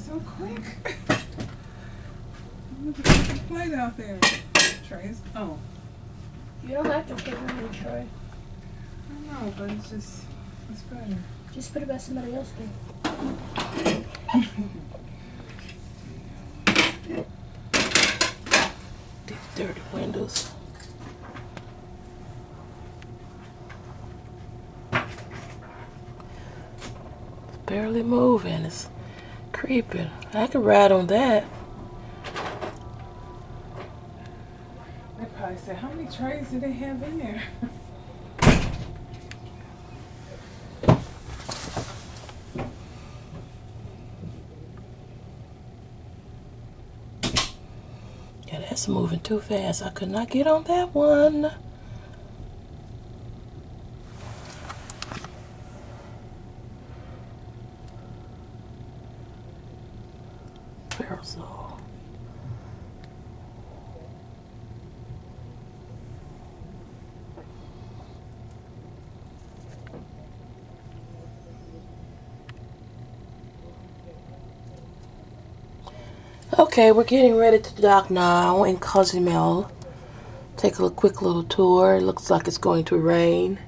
so quick. Look at the plate out there. Trays. Oh. You don't have to put it in the tray. I know, but it's better. Just put it by somebody else then. These dirty windows. It's barely moving. It's creeping. I could ride on that. They probably said, how many trays do they have in there? Yeah, that's moving too fast. I could not get on that one. Parasol. Okay, we're getting ready to dock now in Cozumel. Take a quick little tour. It looks like it's going to rain.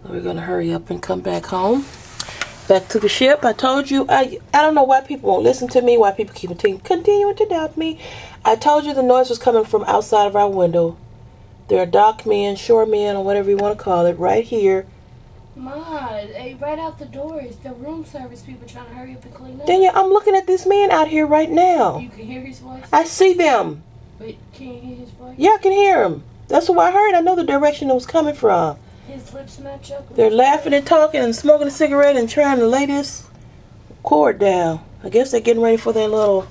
We're going to hurry up and come back home. Back to the ship. I told you, I don't know why people won't listen to me, why people keep continuing to doubt me. I told you the noise was coming from outside of our window. There are dockmen, shoremen, or whatever you want to call it, right here. Ma, right out the door is the room service people trying to hurry up and clean up. Daniel, I'm looking at this man out here right now. You can hear his voice? I see them. Wait, can you hear his voice? Yeah, I can hear him. That's what I heard. I know the direction it was coming from. His lips match up. They're laughing and talking and smoking a cigarette and trying to lay this cord down. I guess they're getting ready for their little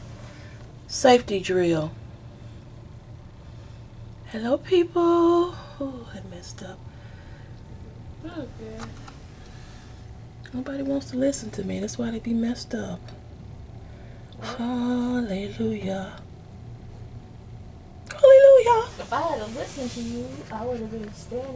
safety drill. Hello, people. Oh, I messed up. Okay. Nobody wants to listen to me. That's why they be messed up. Hallelujah. Hallelujah. If I had to listen to you, I would have been standing.